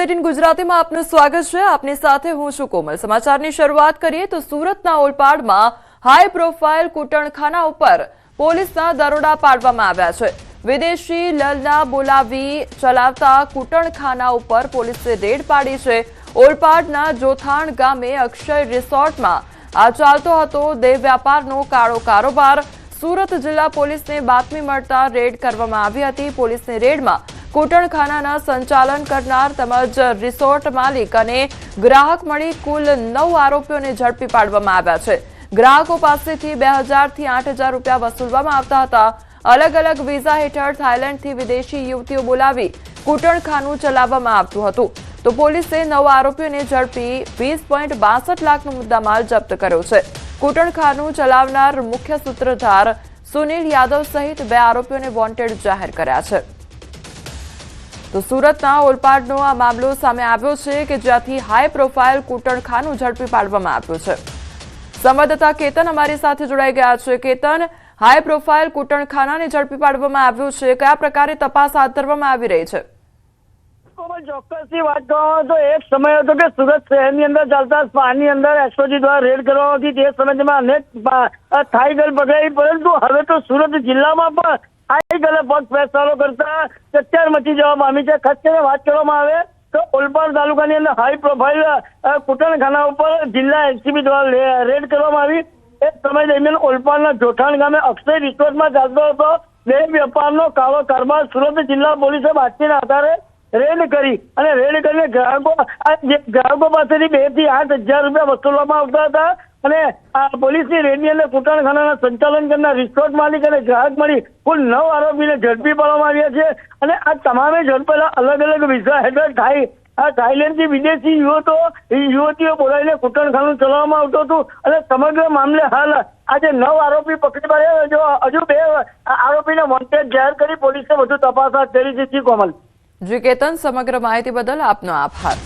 18 ગુજરાતીમાં આપનું સ્વાગત છે। આપની સાથે હું છું કોમલ। સમાચારની શરૂઆત કરીએ તો સુરતના ઓલપાડમાં હાઈ પ્રોફાઇલ કૂટણખાના ઉપર પોલીસના દરોડા પાડવામાં આવ્યા છે। વિદેશી લલના બોલાવી ચલાવતા કૂટણખાના ઉપર પોલીસે રેડ પાડી છે। ઓલપાડના જોથાણ ગામે અક્ષય રિસોર્ટમાં આ ચાલતો હતો દેહ વ્યાપારનો કાળો કારોબાર। સુરત જિલ્લા પોલીસને બાતમી મળતા રેડ કરવામાં આવી હતી। પોલીસની રેડમાં કૂટણખાનાના સંચાલન કરનાર તેમજ રિસોર્ટ માલિક અને ગ્રાહક મળી કુલ 9 આરોપીઓને ઝડપી પાડવામાં આવ્યા છે। ગ્રાહકો પાસેથી 2000 થી 8000 રૂપિયા વસૂલવામાં આવતા હતા। અલગ અલગ વિઝા હેઠળ થાઈલેન્ડથી વિદેશી યુવતીઓ બોલાવી કૂટણખાનું ચલાવવામાં આવતું હતું। તો પોલીસે 9 આરોપીઓને ઝડપી 20.62 લાખનો મુદ્દામાલ જપ્ત કર્યો છે। કૂટણખાનું ચલાવનાર મુખ્ય સૂત્રધાર સુનિલ યાદવ સહિત 2 આરોપીઓને વોન્ટેડ જાહેર કર્યા છે। તો સુરતના ઓલપાડનો આ મામલો સામે આવ્યો છે કે જ્યાંથી હાઈ પ્રોફાઇલ કૂટણખાનું ઝડપી પાડવામાં આવ્યું છે। સંવાદદાતા કેતન અમારી સાથે જોડાઈ ગયા છે। કેતન, હાઈ પ્રોફાઇલ કૂટણખાનાને ઝડપી પાડવામાં આવ્યું છે, કયા પ્રકારે તપાસ હાથ ધરવામાં આવી રહી છે? ચોક્કસથી વાત કરવામાં તો એક સમય હતો કે સુરત શહેરની અંદર ચાલતા સ્પાની અંદર એસઓજી દ્વારા રેડ કરવામાં આવતી। તે સમયમાં અનેક થાઈ ગર્લ પકડાઈ, પરંતુ હવે તો સુરત જિલ્લામાં પણ થાઈ ગર્લે પગ ફેસારો કરતા ચકચાર મચી જવા પામી છે। ખાસ કરીને વાત કરવામાં આવે તો ઓલપાડ તાલુકાની અંદર હાઈ પ્રોફાઇલ કૂટણખાના ઉપર જિલ્લા એલસીબી દ્વારા રેડ કરવામાં આવી। એક સમય દરમિયાન ઓલપાડના જોઠાણ ગામે અક્ષય રિસોર્ટમાં ચાલતો હતો દેહ વેપારનો કાળો કારોબાર। સુરત જિલ્લા પોલીસે બાતમીના આધારે રેડ કરી અને રેડ કરીને ગ્રાહકો પાસેથી 2 થી 8000 રૂપિયા વસૂલવામાં આવતા હતા અને આ પોલીસની રેડની અંદર કૂટણખાનાના સંચાલન કરનાર રિસોર્ટ માલિક અને ગ્રાહક મળી કુલ 9 આરોપીને ઝડપી પાડવામાં આવ્યા છે અને આ તમામે ઝડપેલા અલગ અલગ વિઝા હેઠળ થાઈલેન્ડથી વિદેશી યુવતીઓ બોલાવીને કૂટણખાનું ચલાવવામાં આવતું હતું અને સમગ્ર મામલે હાલ આજે 9 આરોપી પકડી પાડ્યા। હજુ 2 આરોપીને વોન્ટેડ જાહેર કરી પોલીસે વધુ તપાસ હાથ ધરી છે। કોમલ જી કેતન, સમગ્ર માહિતી બદલ આપનો આભાર।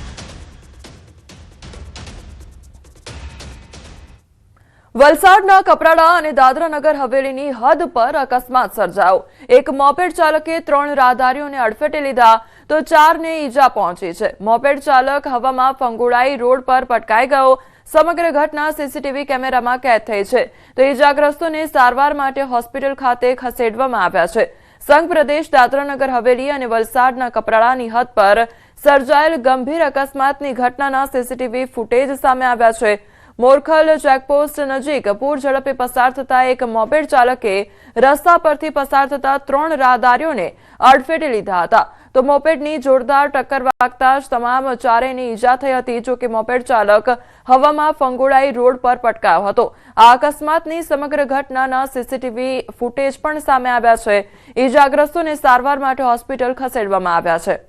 વલસાડના કપરાડા અને દાદરા નગર હવેલીની હદ પર અકસ્માત સર્જાયો। એક મોપેડ ચાલકે 3 રાહદારીઓને અડફેટે લીધા તો 4ને ઈજા પહોંચી છે। મોપેડ ચાલક હવામાં ફંગોળાઈ રોડ પર પટકાઈ ગયો। સમગ્ર ઘટના સીસીટીવી કેમેરામાં કેદ થઈ છે। તો ઈજાગ્રસ્તોને સારવાર માટે હોસ્પિટલ ખાતે ખસેડવામાં આવ્યા છે। સંઘ પ્રદેશ દાદરાનગર હવેલી અને વલસાડના કપરાડાની હદ પર સર્જાયેલ ગંભીર અકસ્માતની ઘટનાના સીસીટીવી ફૂટેજ સામે આવ્યા છે। મોરખલ ચેકપોસ્ટ નજીક પૂર ઝડપે પસાર થતા એક મોપેડ ચાલકે રસ્તા પરથી પસાર થતા 3 રાહદારીઓને અડફેટે લીધા હતા। તો મોપેડની જોરદાર ટક્કર વાગતા જ તમામ 4ને ઈજા થઈ હતી। જો કે મોપેડ ચાલક હવામાં ફંગોળાઈ રોડ પર પટકાયો હતો। આ અકસ્માતની સમગ્ર ઘટનાના સીસીટીવી ફૂટેજ પણ સામે આવ્યા છે। ઈજાગ્રસ્તોને સારવાર માટે હોસ્પિટલ ખસેડવામાં આવ્યા છે।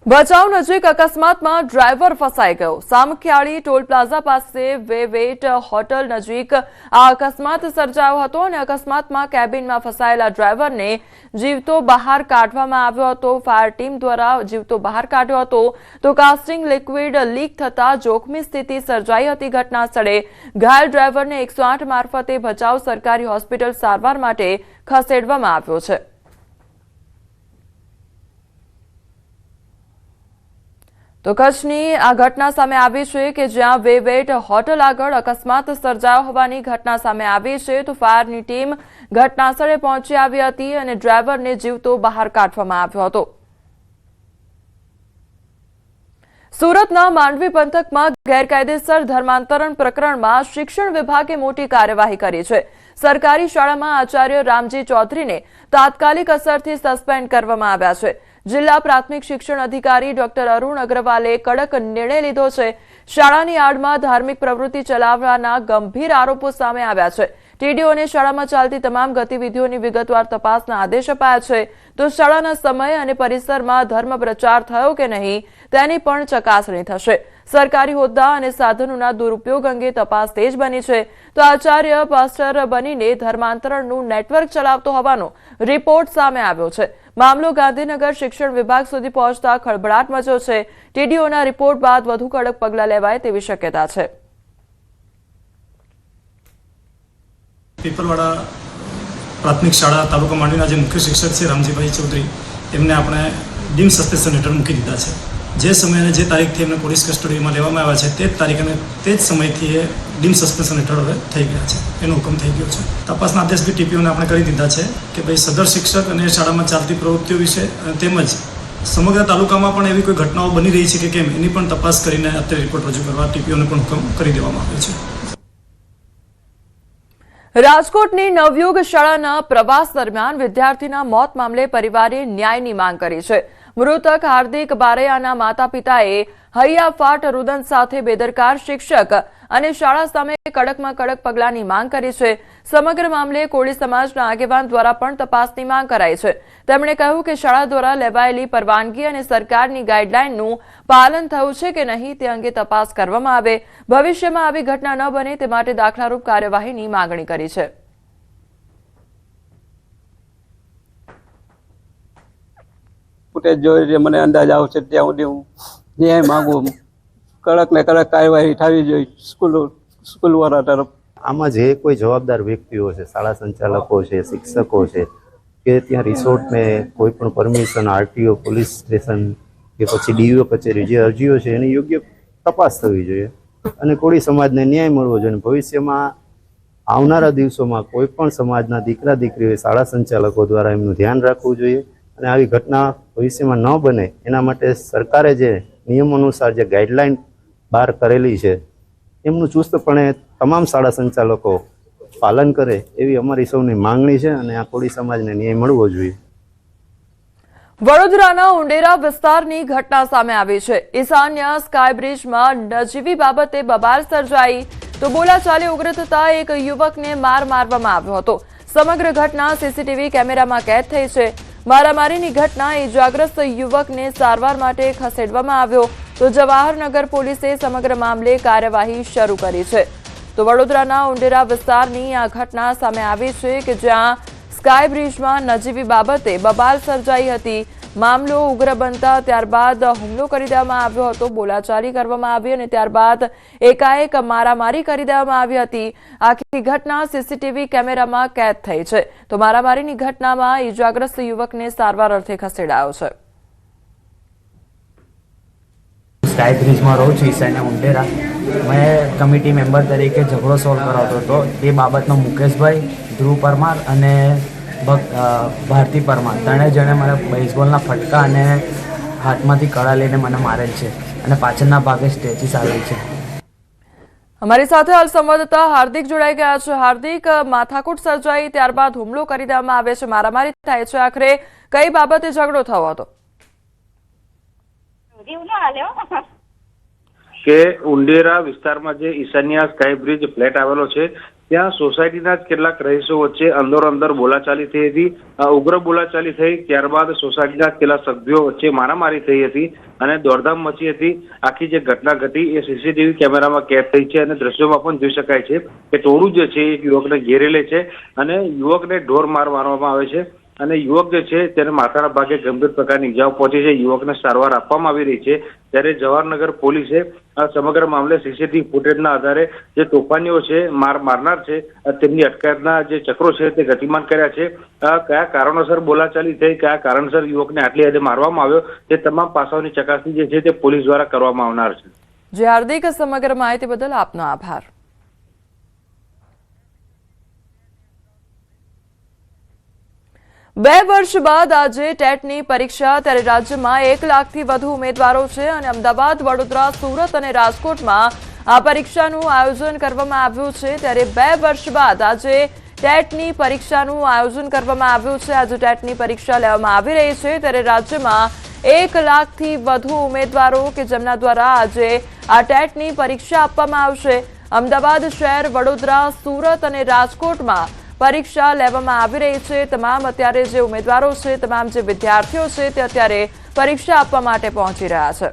ભચાઉ નજીક અકસ્માતમાં ડ્રાઈવર ફસાઈ ગયો। સામખિયાળી ટોલ પ્લાઝા પાસે વેવેટ હોટલ નજીક આ અકસ્માત સર્જાયો હતો અને અકસ્માતમાં કેબિનમાં ફસાયેલા ડ્રાઈવરને જીવતો બહાર કાઢવામાં આવ્યો હતો। ફાયર ટીમ દ્વારા જીવતો બહાર કાઢ્યો હતો તો કાસ્ટિંગ લિક્વિડ લીક થતા જોખમી સ્થિતિ સર્જાઈ હતી। ઘટના સ્થળે ઘાયલ ડ્રાઈવરને 108 મારફતે ભચાઉ સરકારી હોસ્પિટલ સારવાર માટે ખસેડવામાં આવ્યો છે। તો કચ્છની આ ઘટના સામે આવી છે કે જ્યાં વેવેટ હોટલ આગળ અકસ્માત સર્જાયો હોવાની ઘટના સામે આવી છે। તો ફાયરની ટીમ ઘટનાસ્થળે પહોંચી આવી હતી અને ડ્રાઈવરને જીવતો બહાર કાઢવામાં આવ્યો હતો। સુરતના માંડવી પંથકમાં ગેરકાયદેસર ધર્માંતરણ પ્રકરણમાં શિક્ષણ વિભાગે મોટી કાર્યવાહી કરી છે। સરકારી શાળામાં આચાર્ય રામજી ચૌધરીને તાત્કાલિક અસરથી સસ્પેન્ડ કરવામાં આવ્યા છે। જિલ્લા પ્રાથમિક શિક્ષણ અધિકારી ડોક્ટર અરુણ અગ્રવાલે કડક નિર્ણય લીધો છે। શાળાની આડમાં ધાર્મિક પ્રવૃત્તિ ચલાવવાના ગંભીર આરોપો સામે આવ્યા છે। ટીડીઓને શાળામાં ચાલતી તમામ ગતિવિધિઓની વિગતવાર તપાસના આદેશ અપાયા છે। તો શાળાના સમય અને પરિસરમાં ધર્મ પ્રચાર થયો કે નહીં તેની પણ ચકાસણી થશે। સરકારી હોદ્દા અને સાધનોના દુરુપયોગ અંગે તપાસ તેજ બની છે। તો આચાર્ય પાસ્ટર બનીને ધર્માંતરણનું નેટવર્ક ચલાવતો હોવાનો રિપોર્ટ સામે આવ્યો છે। મામલો ગાંધીનગર શિક્ષણ વિભાગ સુધી પહોંચતા ખળભળાટ મચ્યો છે। ટીડીઓના રિપોર્ટ બાદ વધુ કડક પગલાં લેવાય તેવી શક્યતા છે। પીપલવાડા પ્રાથમિક શાળા તાલુકા માંડવીના જે મુખ્ય શિક્ષક છે રામજીભાઈ ચૌધરી, એમને આપણે ડીમ સસ્પેન્શન હેઠળ મૂકી દીધા છે. જે સમય અને જે તારીખથી એમને પોલીસ કસ્ટડીમાં લેવામાં આવ્યા છે તે જ તારીખ અને તે જ સમયથી એ ડીમ સસ્પેન્શન હેઠળ હવે થઈ ગયા છે, એનો હુકમ થઈ ગયો છે. તપાસના આદેશ બી ટીપીઓને આપણે કરી દીધા છે કે ભાઈ સદર શિક્ષક અને શાળામાં ચાલતી પ્રવૃત્તિઓ વિશે તેમજ સમગ્ર તાલુકામાં પણ એવી કોઈ ઘટનાઓ બની રહી છે કે કેમ એની પણ તપાસ કરીને અત્યારે રિપોર્ટ રજૂ કરવા ટીપીઓને પણ હુકમ કરી દેવામાં આવ્યો છે. રાજકોટની નવયુગ શાળાના પ્રવાસ દરમિયાન વિદ્યાર્થીના મોત મામલે પરિવારે ન્યાયની માંગ કરી છે. મૃતક હાર્દિક બારૈયાના માતા પિતાએ હૈયાફાટ રુદન સાથે બેદરકાર શિક્ષક અને શાળા સામે કડકમાં કડક પગલાંની માંગ કરી છે. સમગ્ર મામલે કોળી સમાજના આગેવાન દ્વારા પણ તપાસની માંગ કરાઈ છે. તેમણે કહ્યું કે શાળા દ્વારા લેવાયેલી પરવાનગી અને સરકારની ગાઈડલાઈનનું પાલન થયું છે કે નહીં તે અંગે તપાસ કરવામાં આવે. ભવિષ્યમાં આવી ઘટના ન બને તે માટે દાખલારૂપ કાર્યવાહીની માંગણી કરી છે. ફૂટેજ જોઈ મને અંદાજ આવશે ત્યાં સુધી હું ન્યાય માંગુ. કડક ને કડક કાર્યવાહી થવી જોઈએ સ્કૂલવાળા તરફ. આમાં જે કોઈ જવાબદાર વ્યક્તિઓ છે, શાળા સંચાલકો છે, શિક્ષકો છે, કે ત્યાં રિસોર્ટને કોઈ પણ પરમિશન આરટીઓ, પોલીસ સ્ટેશન કે પછી ડીઓ કચેરી જે અરજીઓ છે એની યોગ્ય તપાસ થવી જોઈએ અને કોળી સમાજને ન્યાય મળવો જોઈએ. ભવિષ્યમાં આવનારા દિવસોમાં કોઈ પણ સમાજના દીકરા દીકરીઓ શાળા સંચાલકો દ્વારા એમનું ધ્યાન રાખવું જોઈએ અને આવી ઘટના ભવિષ્યમાં ન બને એના માટે સરકારે જે નિયમ અનુસાર જે ગાઈડલાઈન બહાર કરેલી છે એમનું ચુસ્તપણે તમામ શાળા સંચાલકો પાલન કરે એવી અમારી સૌની માંગણી છે અને આ કોળી સમાજને ન્યાય મળવો જોઈએ. વડોદરાના ઉંડેરા વિસ્તારની ઘટના સામે આવી છે. ઈશાન્ય સ્કાય બ્રિજમાં નજીવી બાબતે બબાલ સર્જાઈ તો બોલાચાલી ઉગ્ર થતા એક યુવકને મારવામાં આવ્યો હતો. સમગ્ર ઘટના સીસીટીવી કેમેરામાં કેદ થઈ છે. મારામારીની ઘટના ઇજાગ્રસ્ત યુવકને સારવાર માટે ખસેડવામાં આવ્યો તો જવાહરનગર પોલીસે સમગ્ર મામલે કાર્યવાહી શરૂ કરી છે. તો વડોદરાના ઉંડેરા વિસ્તારની આ ઘટના સામે આવી છે કે જ્યાં સ્કાય બ્રિજમાં નજીવી બાબતે બબાલ સર્જાઈ હતી. મામલો ઉગ્ર બનતા ત્યારબાદ હુમલો કરી દેવામાં આવ્યો હતો, બોલાચાલી કરવામાં આવી અને ત્યારબાદ એકાએક મારામારી કરી દેવામાં આવી હતી. આખી ઘટના સીસીટીવી કેમેરામાં કેદ થઈ છે. તો મારામારીની ઘટનામાં ઇજાગ્રસ્ત યુવકને સારવાર અર્થે ખસેડાયો છે. સ્કાય બ્રિજમાં રહું છું, ઈશાન્ય ઉંડેરા. મેં કમિટી મેમ્બર તરીકે ઝઘડો સોલ્વ કરાવતો હતો. તે બાબતનો મુકેશભાઈ, ધ્રુવ પરમાર અને ભારતી પરમાર ત્રણેય જણે મને બેઝબોલના ફટકા અને હાથમાંથી કડા લઈને મને મારેલ છે અને પાછળના ભાગે સ્ટેચીસ આવેલ છે. અમારી સાથે હાલ સંવાદદાતા હાર્દિક જોડાઈ ગયા છે. હાર્દિક, માથાકૂટ સર્જાઈ ત્યારબાદ હુમલો કરી દેવામાં આવે છે, મારામારી થાય છે, આખરે કઈ બાબતે ઝઘડો થયો હતો? કે ઉંડેરા વિસ્તારમાં જે ઈશાન્ય સ્કાય બ્રિજ ફ્લેટ આવેલો છે ત્યાં સોસાયટીના જ કેટલાક રહીશો વચ્ચે અંદર બોલાચાલી થઈ હતી. ઉગ્ર બોલાચાલી થઈ ત્યારબાદ સોસાયટીના કેટલાક સભ્યો વચ્ચે મારામારી થઈ હતી અને દોડધામ મચી હતી. આખી જે ઘટના ઘટી એ સીસીટીવી કેમેરામાં કેદ થઈ છે અને દ્રશ્યોમાં પણ જોઈ શકાય છે કે ટોળું જે છે એક યુવકને ઘેરી લે છે અને યુવકને ઢોર મારવામાં આવે છે અને યુવક જે છે તેને માથાના ભાગે ગંભીર પ્રકારની ઇજાઓ પહોંચી છે. યુવકને સારવાર આપવામાં આવી રહી છે. ત્યારે જવાહરનગર પોલીસે આ સમગ્ર મામલે સીસીટીવી ફૂટેજના આધારે જે તોફાનીઓ છે, મારનાર છે, તેમની અટકાયતના જે ચક્રો છે તે ગતિમાન કર્યા છે. કયા કારણોસર બોલાચાલી થઈ, કયા કારણસર યુવકને આટલી હદે મારવામાં આવ્યો તે તમામ પાસાઓની ચકાસણી જે છે તે પોલીસ દ્વારા કરવામાં આવનાર છે. જે હાર્દિક, સમગ્ર માહિતી બદલ આપનો આભાર. બે વર્ષ બાદ આજે ટેટની પરીક્ષા. ત્યારે રાજ્યમાં 1 લાખથી વધુ ઉમેદવારો છે અને અમદાવાદ, વડોદરા, સુરત અને રાજકોટમાં આ પરીક્ષાનું આયોજન કરવામાં આવ્યું છે. ત્યારે 2 વર્ષ બાદ આજે ટેટની પરીક્ષાનું આયોજન કરવામાં આવ્યું છે. આજે ટેટની પરીક્ષા લેવામાં આવી રહી છે. ત્યારે રાજ્યમાં 1 લાખથી વધુ ઉમેદવારો કે જેમના દ્વારા આજે આ ટેટની પરીક્ષા આપવામાં આવશે. અમદાવાદ શહેર, વડોદરા, સુરત અને રાજકોટમાં પરીક્ષા લેવામાં આવી રહી છે. તમામ અત્યારે જે ઉમેદવારો છે, તમામ જે વિદ્યાર્થીઓ છે તે અત્યારે પરીક્ષા આપવા માટે પહોંચી રહ્યા છે.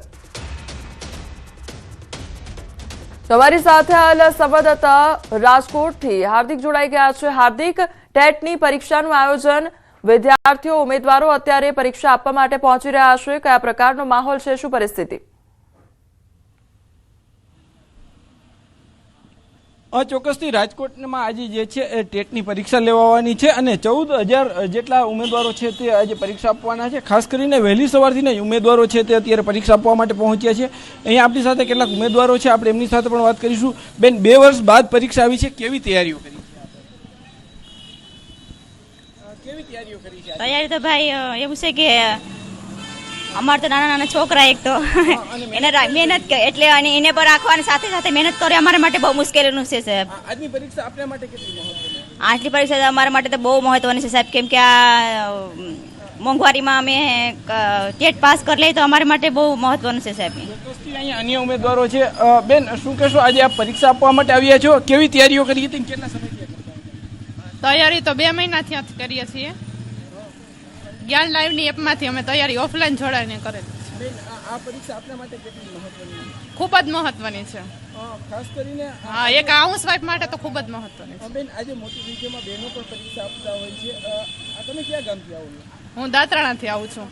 તમારી સાથે હાલ સંવાદદાતા રાજકોટથી હાર્દિક જોડાઈ ગયા છે. હાર્દિક, ટેટની પરીક્ષાનું આયોજન, વિદ્યાર્થીઓ, ઉમેદવારો અત્યારે પરીક્ષા આપવા માટે પહોંચી રહ્યા છે. કયા પ્રકારનો માહોલ છે, શું પરિસ્થિતિ? ચોક્કસથી રાજકોટમાં આજે જે છે એ ટેટની પરીક્ષા લેવાની છે અને 14,000 જેટલા ઉમેદવારો છે તે આજે પરીક્ષા આપવાના છે. ખાસ કરીને વહેલી સવારથી જ ઉમેદવારો છે તે અત્યારે પરીક્ષા આપવા માટે પહોંચ્યા છે. અહીંયા આપણી સાથે કેટલાક ઉમેદવારો છે, આપણે એમની સાથે પણ વાત કરીશું. બેન, 2 વર્ષ બાદ પરીક્ષા આવી છે, કેવી તૈયારીઓ કરી છે? તૈયારી તો ભાઈ એવું છે કે અમારે તો નાના નાના છોકરા એક તો એને મહેનત એટલે અને એને પર રાખવાની સાથે સાથે મહેનત કરે અમારા માટે બહુ મુશ્કેલીનું છે સાહેબ. આજની પરીક્ષા આપણા માટે કેટલી મહત્વની? આટલી પરીક્ષા અમારા માટે તો બહુ મહત્વની છે સાહેબ, કેમ કે આ મોંઘવારીમાં અમે ટેટ પાસ કરી લઈએ તો અમારા માટે બહુ મહત્વનું છે સાહેબ. અહીંયા અન્ય ઉમેદવારો છે. બેન, શું કહેશો, આજે આપ પરીક્ષા આપવા માટે આવ્યા છો, કેવી તૈયારીઓ કરી હતી, કેટલા સમયથી? તૈયારી તો 2 મહિનાથી કરીએ છીએ. જ્ઞાન લાઈવની એપમાંથી અમે તૈયારી ઓફલાઈન જોડાઈને કરેલી છે. આ પરીક્ષા આપણા માટે કેટલી મહત્વની? ખૂબ જ મહત્વની છે. ખાસ કરીને હા, એક હાઉસવાઈફ માટે તો ખૂબ જ મહત્વની છે. બેન, આજે મોટી સંખ્યામાં બહેનો પણ પરીક્ષા આપતા હોય છે. તમે ક્યાં ગામથી આવો છો? હું દાત્રાણાથી આવું છું.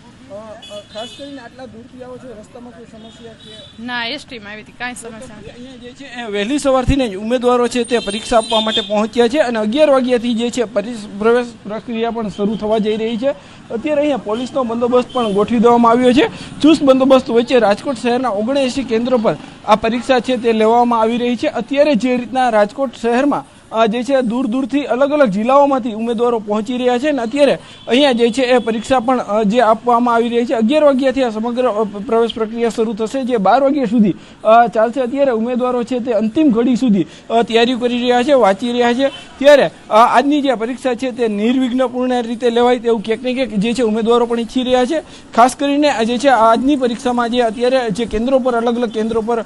ખાસ કરીને આટલા દૂરથી આવો છો, રસ્તામાં કોઈ સમસ્યા કે? ના, એસટીમાં આવી હતી, કાંઈ સમસ્યા નથી. અહીંયા જે છે એ વહેલી સવારથી જ ઉમેદવારો છે તે પરીક્ષા આપવા માટે પહોંચ્યા છે અને 11 વાગ્યાથી જે છે પ્રવેશ પ્રક્રિયા પણ શરૂ થવા જઈ રહી છે. અત્યારે અહીંયા પોલીસનો બંદોબસ્ત પણ ગોઠવી દેવામાં આવ્યો છે. ચુસ્ત બંદોબસ્ત વચ્ચે રાજકોટ શહેરના 79 કેન્દ્રો પર આ પરીક્ષા છે તે લેવામાં આવી રહી છે. અત્યારે જે રીતના રાજકોટ શહેરમાં જે છે દૂર દૂરથી અલગ અલગ જિલ્લાઓમાંથી ઉમેદવારો પહોંચી રહ્યા છે અને અત્યારે અહીંયા જે છે એ પરીક્ષા પણ જે આપવામાં આવી રહી છે. 11 વાગ્યાથી આ સમગ્ર પ્રવેશ પ્રક્રિયા શરૂ થશે, જે 12 વાગ્યા સુધી ચાલશે. અત્યારે ઉમેદવારો છે તે અંતિમ ઘડી સુધી તૈયારી કરી રહ્યા છે, વાંચી રહ્યા છે. ત્યારે આજની જે પરીક્ષા છે તે નિર્વિઘ્નપૂર્ણ રીતે લેવાય તેવું ક્યાંક ને ક્યાંક જે છે ઉમેદવારો પણ ઈચ્છી રહ્યા છે. ખાસ કરીને જે છે આજની પરીક્ષામાં જે અત્યારે જે કેન્દ્રો પર અલગ અલગ કેન્દ્રો પર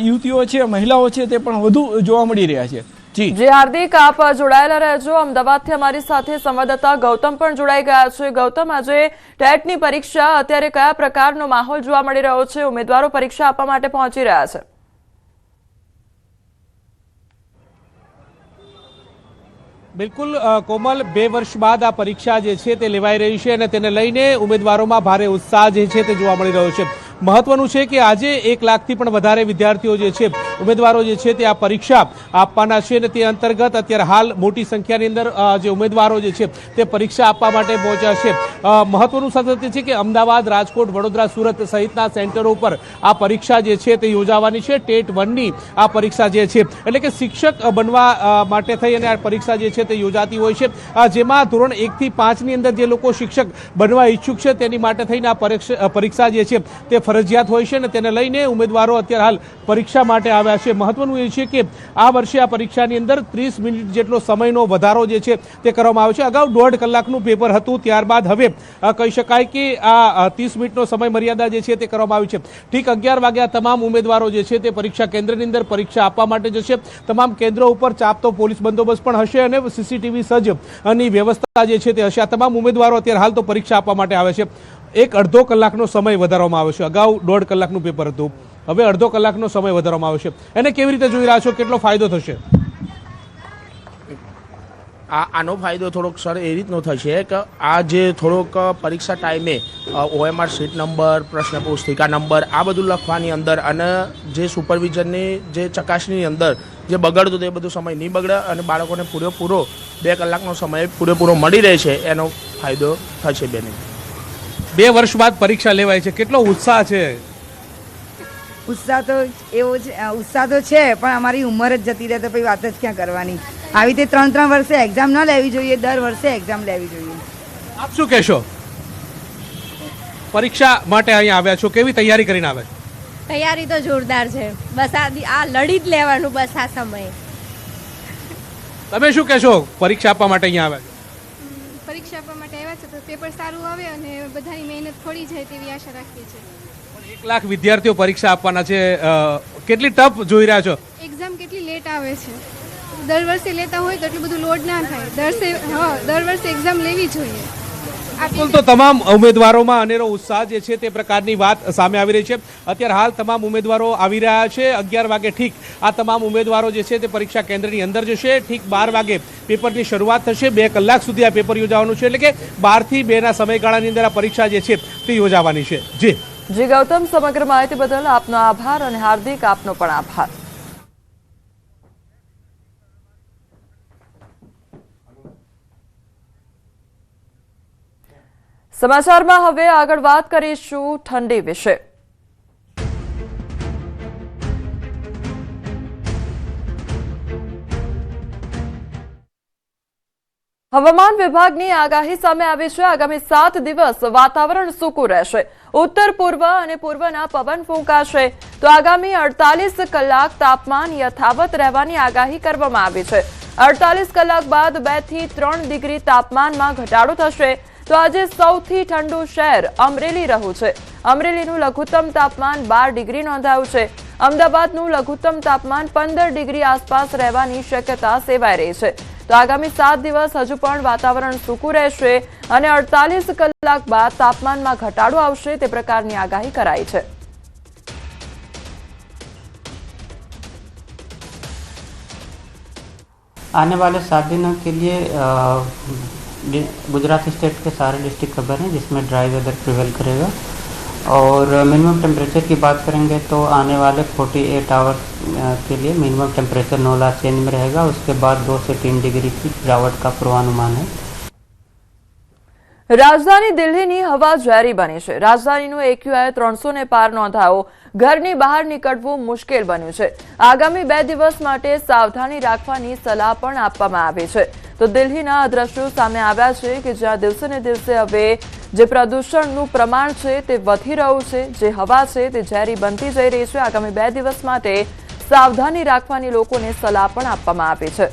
યુવતીઓ છે, મહિલાઓ છે તે પણ વધુ જોવા મળી રહ્યા છે. જી હાર્દિક, આપ જોડાયેલા રહેજો. અમદાવાદથી અમારી સાથે સંવાદદાતા ગૌતમ પણ જોડાઈ ગયા છે. ગૌતમ, આજે ટેટની પરીક્ષા, અત્યારે કયા પ્રકારનો માહોલ જોવા મળી રહ્યો છે? ઉમેદવારો પરીક્ષા આપવા માટે પહોંચી રહ્યા છે. બિલકુલ કોમલ, 2 વર્ષ બાદ આ પરીક્ષા જે છે તે લેવાઈ રહી છે અને તેને લઈને ઉમેદવારોમાં ભારે ઉત્સાહ જે છે તે જોવા મળી રહ્યો છે. મહત્વનું છે કે આજે 1 લાખથી પણ વધારે વિદ્યાર્થીઓ જે છે, ઉમેદવારો જે છે તે આ પરીક્ષા આપવાના છે અને તે અંતર્ગત અત્યારે હાલ મોટી સંખ્યાની અંદર જે ઉમેદવારો જે છે તે પરીક્ષા આપવા માટે પહોંચ્યા છે. મહત્વનું સતત છે કે અમદાવાદ, રાજકોટ, વડોદરા, સુરત સહિતના સેન્ટરો ઉપર આ પરીક્ષા જે છે તે યોજાવાની છે. ટેટ 1ની આ પરીક્ષા જે છે, એટલે કે શિક્ષક બનવા માટે થઈ અને આ પરીક્ષા જે છે તે યોજાતી હોય છે, જેમાં ધોરણ 1 થી 5ની અંદર જે લોકો શિક્ષક બનવા ઈચ્છુક છે તેની માટે થઈને આ પરીક્ષા જે છે તે ફરજિયાત હોય છે અને તેને લઈને ઉમેદવારો અત્યારે હાલ પરીક્ષા માટે આવ્યા છે. મહત્વનું એ છે કે આ વર્ષે આ પરીક્ષાની અંદર 30 મિનિટ જેટલો સમયનો વધારો જે છે તે કરવામાં આવ્યો છે. અગાઉ 1.5 કલાકનું પેપર હતું, ત્યારબાદ હવે કહી શકાય કે આ 30 મિનિટનો સમય મર્યાદા જે છે તે કરવામાં આવી છે. ઠીક 11 વાગ્યા તમામ ઉમેદવારો જે છે તે પરીક્ષા કેન્દ્રની અંદર પરીક્ષા આપવા માટે જશે. તમામ કેન્દ્રો ઉપર ચાપતો પોલીસ બંદોબસ્ત પણ હશે અને સીસીટીવી સજ્જની વ્યવસ્થા જે છે તે હશે. આ તમામ ઉમેદવારો અત્યારે હાલ તો પરીક્ષા આપવા માટે આવે છે. 1.5 કલાકનો સમય વધારવામાં આવ્યો છે. અગાઉ 1.5 કલાકનું પેપર હતું, હવે 1.5 કલાકનો સમય વધારવામાં આવ્યો છે. એને કેવી રીતે જોઈ રહ્યા છો, કેટલો ફાયદો થશે? આનો ફાયદો થોડોક સર એ રીતનો થશે કે આ જે થોડોક પરીક્ષા ટાઈમે OMR સીટ નંબર, પ્રશ્ન પુસ્તિકા નંબર આ બધું લખવાની અંદર અને જે સુપરવિઝનની જે ચકાસણીની અંદર જે બગડતું તે બધું સમય નહીં બગડે અને બાળકોને પૂરેપૂરો 2 કલાકનો સમય પૂરેપૂરો મળી રહે છે, એનો ફાયદો થશે બેને. 2 વર્ષ બાદ પરીક્ષા લેવાય છે, કેટલો ઉત્સાહ છે? ઉત્સાહ તો એવો છે, ઉત્સાહ તો છે, પણ અમારી ઉંમર જ જતી રહે તો પછી વાત જ ક્યાં કરવાની. આવી રીતે 3-3 વર્ષે એક્ઝામ ન લેવી જોઈએ, દર વર્ષે એક્ઝામ લેવી જોઈએ. આપ શું કહેશો? પરીક્ષા માટે અહીંયા આવ્યા છો, કેવી તૈયારી કરીને આવ્યા છો? તૈયારી તો જોરદાર છે, બસ આ લડી જ લેવાનું બસ આ સમયે. તમે શું કહેશો પરીક્ષા આપવા માટે અહીંયા આવ્યા છો? પરીક્ષા આપવા માટે આવ્યા છે તો પેપર સારું આવે અને બધાની મહેનત ફળી જાય તેવી આશા રાખીએ છીએ. 1 લાખ વિદ્યાર્થીઓ પરીક્ષા આપવાના છે, કેટલી ટફ જોઈ રહ્યા છો? એક્ઝામ કેટલી લેટ આવે છે, દર વર્ષે લેતા હોય તો એટલું બધું લોડ ના થાય. દર વર્ષે એક્ઝામ લેવી જોઈએ. બિલકુલ, તો તમામ ઉમેદવારોમાં અનેરો ઉત્સાહ જે છે તે પ્રકારની વાત સામે આવી રહી છે. અત્યારે હાલ તમામ ઉમેદવારો આવી રહ્યા છે. 11 વાગે ઠીક આ તમામ ઉમેદવારો જે છે તે પરીક્ષા કેન્દ્રની અંદર જશે. ઠીક 12 વાગે પેપરની શરૂઆત થશે. 2 કલાક સુધી આ પેપર યોજાવાનું છે, એટલે કે 12 થી 2ના સમયગાળાની અંદર આ પરીક્ષા જે છે તે યોજાવાની છે. જી ગૌતમ, સમગ્ર માહિતી બદલ આપનો આભાર અને હાર્દિક આપનો પણ આભાર. સમાચારમાં હવે આગળ વાત કરીશું ઠંડી વિશે। હવામાન વિભાગની આગાહી સામે આવી છે। આગામી 7 દિવસ વાતાવરણ સૂકું રહેશે। ઉત્તર પૂર્વ અને પૂર્વના પવન ફૂંકાશે તો આગામી 48 કલાક તાપમાન યથાવત રહેવાની આગાહી કરવામાં આવી છે। 48 કલાક બાદ 2 થી 3 ડિગ્રી તાપમાનમાં ઘટાડો થશે। તો આજે સૌથી ઠંડુ શહેર અમરેલી રહ્યું છે। અમરેલીનું લઘુત્તમ તાપમાન 12 ડિગ્રી નોંધાયું છે। અમદાવાદનું લઘુત્તમ તાપમાન 15 ડિગ્રી આસપાસ રહેવાની શક્યતા સેવાઈ રહી છે। તો આગામી 7 દિવસ હજુ પણ વાતાવરણ સૂકું રહેશે અને 48 કલાક બાદ તાપમાનમાં ઘટાડો આવશે તે પ્રકારની આગાહી કરાઈ છે। आने वाले 7 दिनों के लिए गुजरात स्टेट के सारे डिस्ट्रिक्ट कवर हैं जिसमें ड्राई वेदर प्रिवेल करेगा और मिनिमम टेम्परेचर की बात करेंगे तो आने वाले 48 आवर्स के लिए मिनिमम टेम्परेचर 9 लाख चेंज में रहेगा। उसके बाद 2 से 3 डिग्री की गिरावट का पूर्वानुमान है। રાજધાની દિલ્હીની હવા ઝેરી બની છે। રાજધાનીનું એક્યુઆઈ 300 ને પાર નોંધાયો। ઘરની બહાર નીકળવું મુશ્કેલ બન્યું છે। આગામી 2 દિવસ માટે સાવધાની રાખવાની સલાહ પણ આપવામાં આવી છે। તો દિલ્હીના આ દ્રશ્યો સામે આવ્યા છે કે જ્યાં દિવસે ને દિવસે હવે જે પ્રદૂષણનું પ્રમાણ છે તે વધી રહ્યું છે। જે હવા છે તે ઝેરી બનતી જઈ રહી છે। આગામી 2 દિવસ માટે સાવધાની રાખવાની લોકોને સલાહ પણ આપવામાં આવી છે।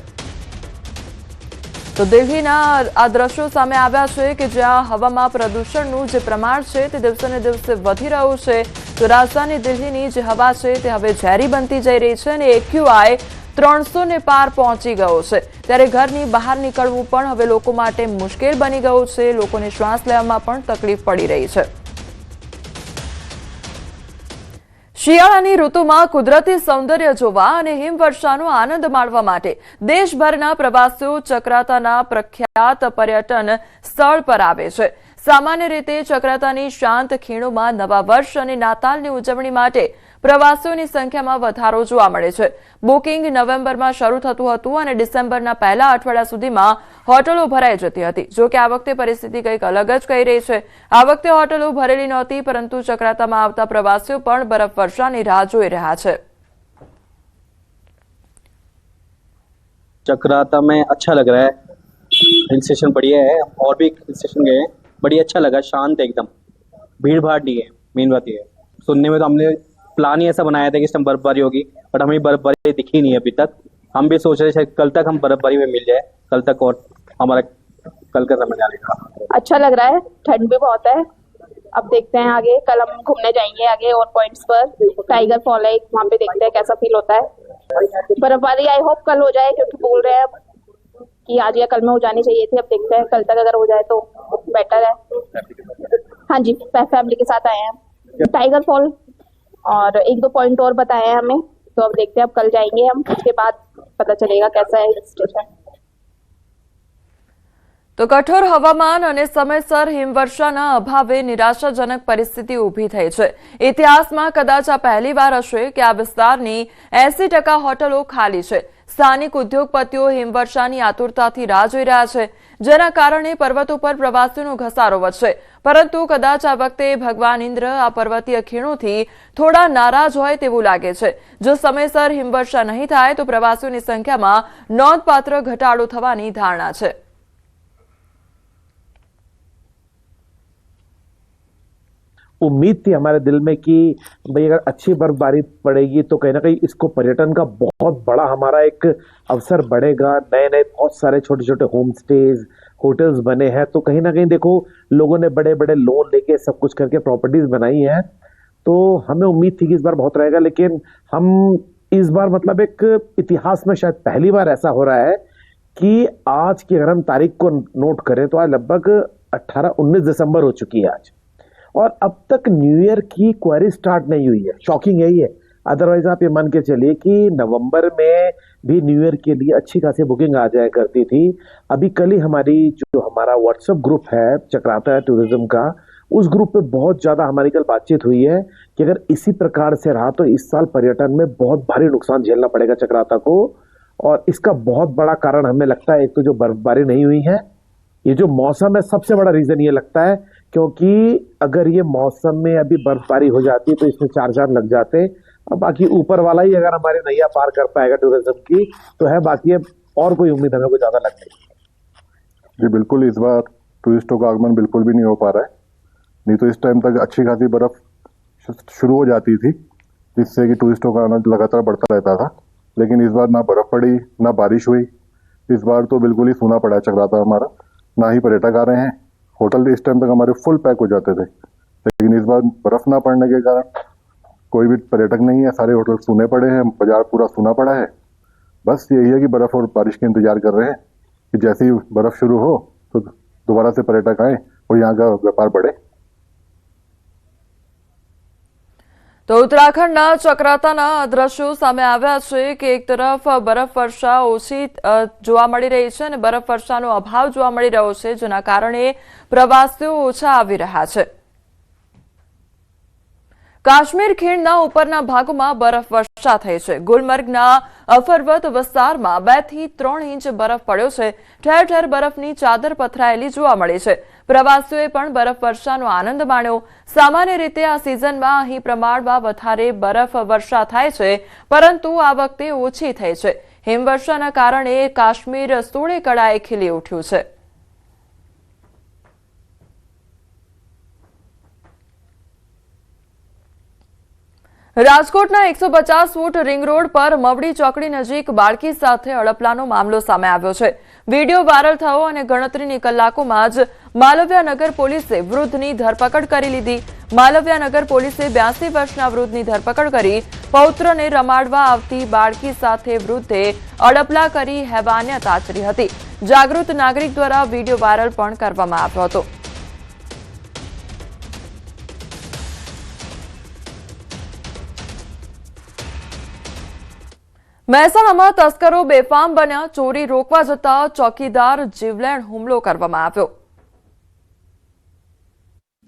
તો દિલ્હીના આ દ્રશ્યો સામે આવ્યા છે કે જ્યાં હવામાં પ્રદૂષણનું જે પ્રમાણ છે તે દિવસે ને દિવસે વધી રહ્યું છે। તો રાજધાની દિલ્હીની જે હવા છે તે હવે ઝેરી બનતી જઈ રહી છે અને એક્યુઆઈ 300 ને પાર પહોંચી ગયો છે। ત્યારે ઘરની બહાર નીકળવું પણ હવે લોકો માટે મુશ્કેલ બની ગયું છે। લોકોને શ્વાસ લેવામાં પણ તકલીફ પડી રહી છે। શિયાળાની ઋતુમાં કુદરતી સૌંદર્ય જોવા અને હિમવર્ષાનો આનંદ માણવા માટે દેશભરના પ્રવાસીઓ ચક્રાતાના પ્રખ્યાત પર્યટન સ્થળ પર આવે છે। સામાન્ય રીતે ચક્રાતાની શાંત ખીણોમાં નવા વર્ષ અને નાતાલની ઉજવણી માટે પ્રવાસીઓની સંખ્યામાં વધારો જોવા મળે છે। બુકિંગ નવેમ્બરમાં શરૂ થતું હતું અને ડિસેમ્બરના પહેલા અઠવાડિયા સુધીમાં હોટલો ભરાઈ જતી હતી। જો કે આ વખતે પરિસ્થિતિ કંઈક અલગ જ કહી રહી છે। આ વખતે હોટલો ભરેલી નહોતી પરંતુ ચક્રાતામાં આવતા પ્રવાસીઓ પણ બરફવર્ષાની રાહ જોઈ રહ્યા છે। चक्राता में अच्छा लग रहा है। हिल स्टेशन बढ़िया है और भी हिल स्टेशन गए हैं, बढ़िया अच्छा लगा। शांत है एकदम, भीड़ भाड़ नहीं है। मेन बात ये है, सुनने में तो हमने प्लान ही ऐसा बनाया था कि इस टाइम बर्फबारी होगी बट हमें बर्फबारी दिखी नहीं अभी तक। हम भी सोच रहे थे कल तक हम बर्फबारी में मिल जाए, कल तक और हमारा कल का समय जाने का। अच्छा लग रहा है, ठंड भी बहुत है। अब देखते हैं आगे, कल हम घूमने जाएंगे आगे और पॉइंट्स पर। टाइगर फॉल है वहाँ पे, देखते हैं कैसा फील होता है। बर्फबारी आई होप कल हो जाए क्योंकि बोल रहे हैं कि आज या कल में हो जानी चाहिए थी। अब देखते हैं कल तक अगर हो जाए तो बेटर है। हाँ जी, फैमिली के साथ आए हैं। टाइगर फॉल और 1-2 पॉइंट और बताए हैं हमें, तो अब देखते हैं। अब कल जाएंगे हम, उसके बाद पता चलेगा कैसा है हिल स्टेशन। તો કઠોર હવામાન અને સમયસર હિમવર્ષાના અભાવે નિરાશાજનક પરિસ્થિતિ ઊભી થઈ છે। ઇતિહાસમાં કદાચ આ પહેલીવાર હશે કે આ વિસ્તારની 80% હોટલો ખાલી છે। સ્થાનિક ઉદ્યોગપતિઓ હિમવર્ષાની આતુરતાથી રાહ જોઈ રહ્યા છે જેના કારણે પર્વતો પર પ્રવાસીઓનો ઘસારો વધશે। પરંતુ કદાચ આ વખતે ભગવાન ઇન્દ્ર આ પર્વતીય ખીણોથી થોડા નારાજ હોય તેવું લાગે છે। જો સમયસર હિમવર્ષા નહીં થાય તો પ્રવાસીઓની સંખ્યામાં નોંધપાત્ર ઘટાડો થવાની ધારણા છે। उम्मीद थी हमारे दिल में कि भाई अगर अच्छी बर्फबारी पड़ेगी तो कहीं ना कहीं इसको पर्यटन का बहुत बड़ा हमारा एक अवसर बढ़ेगा। नए नए बहुत सारे छोटे छोटे होम स्टेज होटल्स बने हैं, तो कहीं ना कहीं देखो लोगों ने बड़े बड़े लोन लेके सब कुछ करके प्रॉपर्टीज बनाई हैं, तो हमें उम्मीद थी कि इस बार बहुत रहेगा। लेकिन हम इस बार मतलब एक इतिहास में शायद पहली बार ऐसा हो रहा है कि आज की अगर हम तारीख को नोट करें तो आज लगभग 18-19 दिसंबर हो चुकी है आज, और अब तक न्यू ईयर की क्वेरी स्टार्ट नहीं हुई है। शॉकिंग यही है। अदरवाइज आप ये मान के चलिए कि नवंबर में भी न्यू ईयर के लिए अच्छी खासी बुकिंग आ जाया करती थी। अभी कल ही हमारी जो हमारा व्हाट्सएप ग्रुप है चक्राता टूरिज्म का, उस ग्रुप पे बहुत ज़्यादा हमारी कल बातचीत हुई है कि अगर इसी प्रकार से रहा तो इस साल पर्यटन में बहुत भारी नुकसान झेलना पड़ेगा चक्राता को। और इसका बहुत बड़ा कारण हमें लगता है एक तो जो बर्फबारी नहीं हुई है, ये जो मौसम है, सबसे बड़ा रीज़न ये लगता है क्योंकि अगर ये मौसम में अभी बर्फबारी हो जाती है तो इसमें 4 चांद लग जाते हैं। अब बाकी ऊपर वाला ही अगर हमारी नैया पार कर पाएगा टूरिज्म की तो है, बाकी अब और कोई उम्मीद हमें को ज्यादा लग रही है। जी बिल्कुल, इस बार टूरिस्टों का आगमन बिल्कुल भी नहीं हो पा रहा है। नहीं तो इस टाइम तक अच्छी खासी बर्फ शुरू हो जाती थी, जिससे कि टूरिस्टों का आनंद लगातार बढ़ता रहता था। लेकिन इस बार ना बर्फ पड़ी ना बारिश हुई। इस बार तो बिल्कुल ही सूना पड़ा चक्राता हमारा, ना ही पर्यटक आ रहे हैं। होटल इस टाइम तक हमारे फुल पैक हो जाते थे, लेकिन इस बार बर्फ ना पड़ने के कारण कोई भी पर्यटक नहीं है, सारे होटल सूने पड़े हैं, बाजार पूरा सूना पड़ा है। बस यही है कि बर्फ और बारिश का इंतजार कर रहे हैं कि जैसे ही बर्फ शुरू हो तो दोबारा से पर्यटक आए और यहाँ का व्यापार बढ़े। તો ઉત્તરાખંડના ચક્રાતાના દ્રશ્યો સામે આવ્યા છે કે એક તરફ બરફવર્ષા ઓછી જોવા મળી રહી છે અને બરફવર્ષાનો અભાવ જોવા મળી રહ્યો છે, જેના કારણે પ્રવાસીઓ ઓછા આવી રહ્યા છે। કાશ્મીર ખીણના ઉપરના ભાગોમાં બરફવર્ષા થઈ છે। ગુલમર્ગના અફરવત વિસ્તારમાં 2 થી 3 ઇંચ બરફ પડ્યો છે। ઠેર ઠેર બરફની ચાદર પથરાયેલી જોવા મળી છે। પ્રવાસીઓએ પણ બરફવર્ષાનો આનંદ માણ્યો। સામાન્ય રીતે આ સિઝનમાં અહીં પ્રમાણમાં વધારે બરફવર્ષા થાય છે, પરંતુ આ વખતે ઓછી થઈ છે। હિમવર્ષાના કારણે કાશ્મીર સોળે કળાએ ખીલી ઉઠ્યું છે। રાજકોટના 150 ફૂટ રિંગ રોડ પર મવડી ચોકડી નજીક બાળકી સાથે અડપલાનો મામલો સામે આવ્યો છે। વીડિયો વાયરલ થયો અને ગણતરીની કલાકોમાં જ માલવ્યાનગર પોલીસે વૃદ્ધની ધરપકડ કરી લીધી। માલવ્યાનગર પોલીસે 82 વર્ષના વૃદ્ધની ધરપકડ કરી। પૌત્રને રમાડવા આવતી બાળકી સાથે વૃદ્ધે અડપલા કરી હેવાનિયત આચરી હતી। જાગૃત નાગરિક દ્વારા વીડિયો વાયરલ પણ કરવામાં આવ્યો હતો। મહેસાણામાં તસ્કરો બેફામ બન્યા। ચોરી રોકવા જતા ચોકીદાર જીવલેણ હુમલો કરવામાં આવ્યો।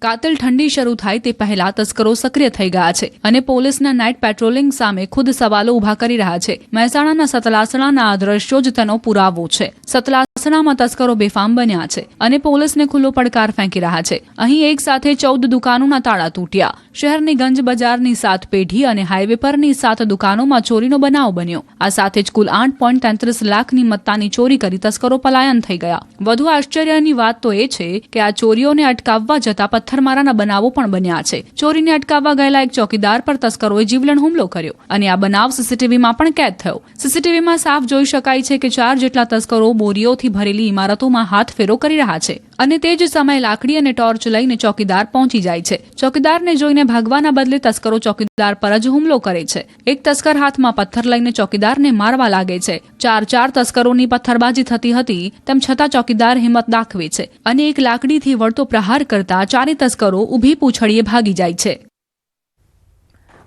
કાતિલ ઠંડી શરૂ થાય તે પહેલા તસ્કરો સક્રિય થઈ ગયા છે અને પોલીસના નાઇટ પેટ્રોલિંગ સામે ખુદ સવાલો ઉભા કરી રહ્યા છે। મહેસાણાના સતલાસણાના આ દ્રશ્યો જ તેનો પુરાવો છે। સતલાસણામાં તસ્કરો બેફામ બન્યા છે અને પોલીસને ખુલ્લો પડકાર ફેંકી રહ્યા છે। અહીં એક સાથે 14 દુકાનોના તાળા તૂટ્યા। શહેરની ગંજ બજારની 7 પેઢી અને હાઈવે પરની 7 દુકાનોમાં ચોરીનો બનાવ બન્યો। આ સાથે જ કુલ 8.33 લાખની મત્તાની ચોરી કરી તસ્કરો પલાયન થઈ ગયા। વધુ આશ્ચર્યની વાત તો એ છે કે આ ચોરીઓને અટકાવવા જતા પથ્થરમારાના બનાવો પણ બન્યા છે। ચોરીને અટકાવવા ગયેલા એક ચોકીદાર પર તસ્કરોએ જીવલેણ હુમલો કર્યો અને આ બનાવ સીસીટીવીમાં પણ કેદ થયો। સીસીટીવીમાં સાફ જોઈ શકાય છે કે 4 જેટલા તસ્કરો બોરીઓથી ભરેલી ઇમારતોમાં હાથ ફેરો કરી રહ્યા છે અને તે જ સમયે લાકડી અને ટોર્ચ લઈને ચોકીદાર પહોંચી જાય છે। ચોકીદારને જોઈને ભાગવાના બદલે તસ્કરો ચોકીદાર પર જ હુમલો કરે છે। એક તસ્કર હાથમાં પથ્થર લઈને ચોકીદારને મારવા લાગે છે। 4 તસ્કરોની પથ્થરબાજી થતી હતી, તેમ છતાં ચોકીદાર હિંમત દાખવે છે અને એક લાકડીથી વળતો પ્રહાર કરતા 4 તસ્કરો ઊભી પૂંછડીએ ભાગી જાય છે।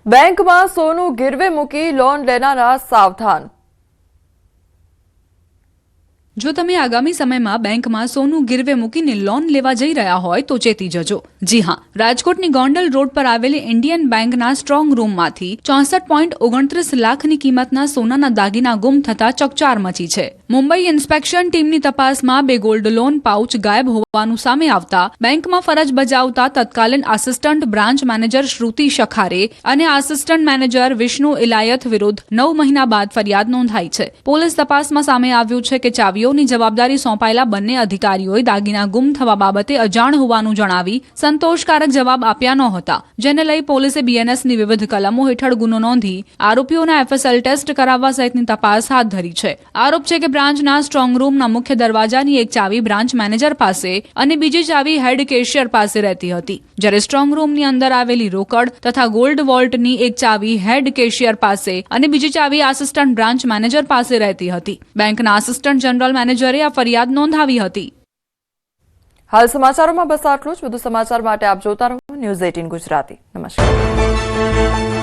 બેંકમાં સોનું ગીરવે મૂકી લોન લેનારા સાવધાન। જો તમે આગામી સમયમાં બેંકમાં સોનું ગીરવે મૂકીને લોન લેવા જઈ રહ્યા હોય તો ચેતી જજો। જી હા, રાજકોટની ગોંડલ રોડ પર આવેલી ઇન્ડિયન બેંકના સ્ટ્રોંગ રૂમમાંથી 64.29 લાખની કિંમતના સોનાના દાગીના ગુમ થતા ચકચાર મચી છે। મુંબઈ ઇન્સ્પેક્શન ટીમની તપાસમાં 2 ગોલ્ડ લોન પાઉચ ગાયબ હોવાનું સામે આવતા બેંકમાં ફરજ બજાવતા તત્કાલીન આસિસ્ટન્ટ બ્રાન્ચ મેનેજર શ્રુતિ શખારે અને આસિસ્ટન્ટ મેનેજર વિષ્ણુ ઇલાયત વિરુદ્ધ 9 મહિના બાદ ફરિયાદ નોંધાઈ છે। પોલીસ તપાસમાં સામે આવ્યું છે કે ચાવીઓ જવાબદારી સોંપાયેલા બંને અધિકારીઓએ દાગીના ગુમ થવા બાબતે અજાણ હોવાનું જણાવી સંતોષકારક જવાબ આપ્યા નહોતા, જેને લઈ પોલીસે બીએનએસની વિવિધ કલમો હેઠળ ગુનો નોંધી આરોપીઓના એફએસએલ ટેસ્ટ કરાવવા સહિતની તપાસ હાથ ધરી છે। આરોપ છે કે બ્રાન્ચના સ્ટ્રોંગ રૂમના મુખ્ય દરવાજાની એક ચાવી બ્રાન્ચ મેનેજર પાસે અને બીજી ચાવી હેડ કેશિયર પાસે રહેતી હતી, જ્યારે સ્ટ્રોંગ રૂમની અંદર આવેલી રોકડ તથા ગોલ્ડ વોલ્ટની એક ચાવી હેડ કેશિયર પાસે અને બીજી ચાવી આસિસ્ટન્ટ બ્રાન્ચ મેનેજર પાસે રહેતી હતી। બેંકના આસિસ્ટન્ટ જનરલ મેનેજરે આ ફરિયાદ નોંધાવી હતી। હાલ સમાચારોમાં બસ આટલું જ। વધુ સમાચાર માટે આપ જોતા રહો ન્યૂઝ 18 ગુજરાતી। નમસ્કાર।